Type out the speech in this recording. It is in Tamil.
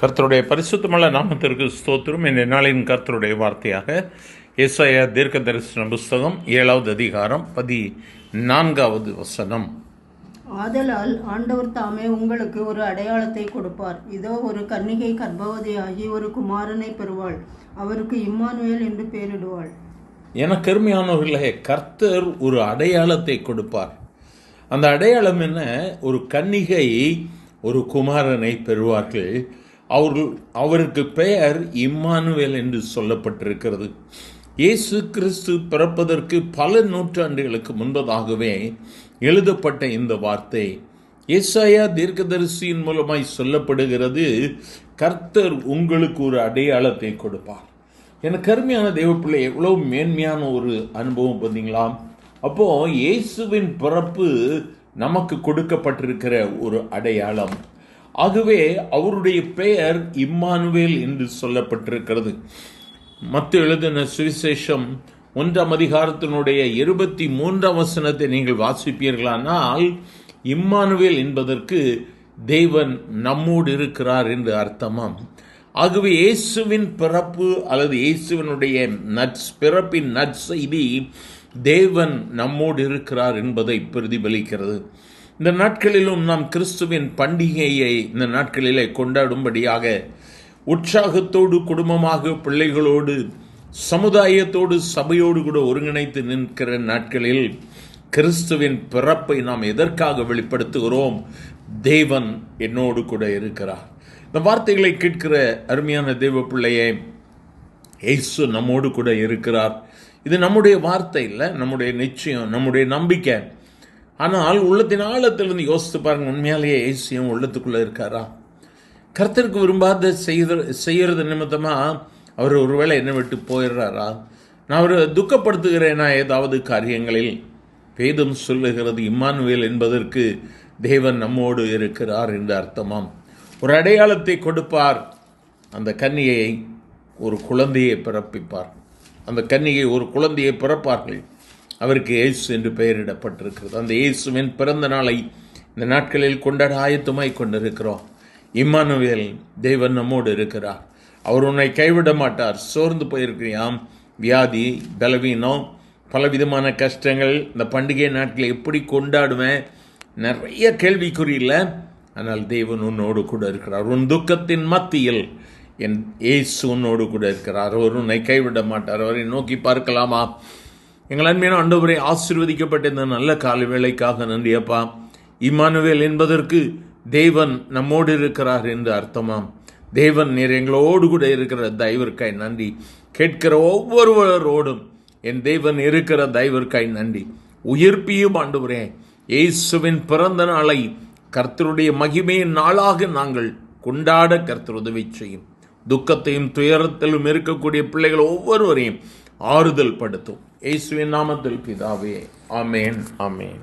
கர்த்தருடைய பரிசுத்தமுள்ள நாமத்திற்கு ஸ்தோத்திரம். இந்த நாளின் கர்த்தருடைய வார்த்தையாக ஏசாயா தீர்க்க தரிசன புஸ்தகம் 7வது அதிகாரம் 14வது வசனம். ஆதலால் ஆண்டவர் தாமே உங்களுக்கு ஒரு அடையாளத்தை கொடுப்பார். இதோ, ஒரு கன்னிகை கர்ப்பவதியாகி ஒரு குமாரனை பெறுவாள். அவருக்கு இம்மானுவேல் என்று பெயரிடுவாள். எனக்கு அருமையானவர்களே, கர்த்தர் ஒரு அடையாளத்தை கொடுப்பார். அந்த அடையாளம் என்ன? ஒரு கன்னிகை ஒரு குமாரனை பெறுவார்கள். அவருக்கு பெயர் இம்மானுவேல் என்று சொல்லப்பட்டிருக்கிறது. இயேசு கிறிஸ்து பிறப்பதற்கு பல நூற்றாண்டுகளுக்கு முன்பதாகவே எழுதப்பட்ட இந்த வார்த்தை ஏசாயா தீர்க்கதரிசியின் மூலமாய் சொல்லப்படுகிறது. கர்த்தர் உங்களுக்கு ஒரு அடையாளத்தை கொடுப்பார். எனக்கு அருமையான தேவப்பிள்ளை, எவ்வளவு மேன்மையான ஒரு அனுபவம் பார்த்தீங்களா? அப்போ இயேசுவின் பிறப்பு நமக்கு கொடுக்கப்பட்டிருக்கிற ஒரு அடையாளம். ஆகவே அவருடைய பெயர் இம்மானுவேல் என்று சொல்லப்பட்டிருக்கிறது. மத்தேயு எழுதின சுவிசேஷம் 1ஆம் அதிகாரத்தினுடைய 23ஆம் வசனத்தை நீங்கள் வாசிப்பீர்களானால், இம்மானுவேல் என்பதற்கு தேவன் நம்மோடு இருக்கிறார் என்று அர்த்தமாம். ஆகவே இயேசுவின் பிறப்பு அல்லது இயேசுவினுடைய பிறப்பின் நற்செய்தி தேவன் நம்மோடு இருக்கிறார் என்பதை பிரதிபலிக்கிறது. இந்த நாட்களிலும் நாம் கிறிஸ்துவின் பண்டிகையை இந்த நாட்களிலே கொண்டாடும்படியாக உற்சாகத்தோடு, குடும்பமாக, பிள்ளைகளோடு, சமுதாயத்தோடு, சபையோடு கூட ஒருங்கிணைத்து நிற்கிற நாட்களில் கிறிஸ்துவின் பிறப்பை நாம் எதற்காக வெளிப்படுத்துகிறோம்? தேவன் என்னோடு கூட இருக்கிறார். இந்த வார்த்தைகளை கேட்கிற அருமையான தேவ பிள்ளையே, இயேசு நம்மோடு கூட இருக்கிறார். இது நம்முடைய வார்த்தை இல்லை, நம்முடைய நிச்சயம், நம்முடைய நம்பிக்கை. ஆனால் உள்ளத்தின் ஆழத்திலிருந்து யோசித்து பாருங்க, உண்மையாலேயே இயேசு உள்ளத்துக்குள்ளே இருக்காரா? கர்த்தருக்கு விரும்பாத செய்யறது நிமித்தமா அவர் ஒருவேளை என்னை விட்டு போயிடுறாரா? நான் அவரை துக்கப்படுத்துகிறேனா ஏதாவது காரியங்களில்? வேதம் சொல்லுகிறது இம்மானுவேல் என்பதற்கு தேவன் நம்மோடு இருக்கிறார் என்று அர்த்தமாம். ஒரு அடையாளத்தை கொடுப்பார். அந்த கன்னியை ஒரு குழந்தையை பிறப்பிப்பார். அந்த கன்னிகை ஒரு குழந்தையை பிறப்பார்கள். அவருக்கு இயேசு என்று பெயரிடப்பட்டிருக்கிறது. அந்த இயேசுவின் பிறந்த நாளை இந்த நாட்களில் கொண்டாட ஆயத்தமாய் கொண்டிருக்கிறோம். இம்மானுவேல், தேவன் நம்மோடு இருக்கிறார். அவர் உன்னை கைவிட மாட்டார். சோர்ந்து போயிருக்கிறியாம், வியாதி, பலவீனம், பலவிதமான கஷ்டங்கள், இந்த பண்டிகை நாட்களை எப்படி கொண்டாடுவேன், நிறைய கேள்விக்குறி இல்லை. ஆனால் தேவன் உன்னோடு கூட இருக்கிறார். உன் துக்கத்தின் மத்தியில் என் இயேசு உன்னோடு கூட இருக்கிறார். அவர் உன்னை கைவிட மாட்டார். அவரை நோக்கி பார்க்கலாமா? எங்கள் அன்மையான ஆண்டவரே, ஆசீர்வதிக்கப்பட்ட இந்த நல்ல கால வேளைக்காக நன்றி அப்பா. இம்மானுவேல் என்பதற்கு தேவன் நம்மோடு இருக்கிறார் என்று அர்த்தமாம். தேவன் நீர் எங்களோடு கூட இருக்கிற தயவிற்காய் நன்றி. கேட்கிற ஒவ்வொருவரோடும் என் தேவன் இருக்கிற தயவிற்காய் நன்றி. உயிர்ப்பியும் ஆண்டவரே, இயேசுவின் பிறந்த நாளை கர்த்தருடைய மகிமையின் நாளாக நாங்கள் கொண்டாட கர்த்தர் உதவி செய்யும். துக்கத்தையும் துயரத்திலும் இருக்கக்கூடிய பிள்ளைகள் ஒவ்வொருவரையும் ஆறுதல் படுத்தும். இயேசுவின் நாமத்தில் பிதாவே, ஆமேன், ஆமேன்.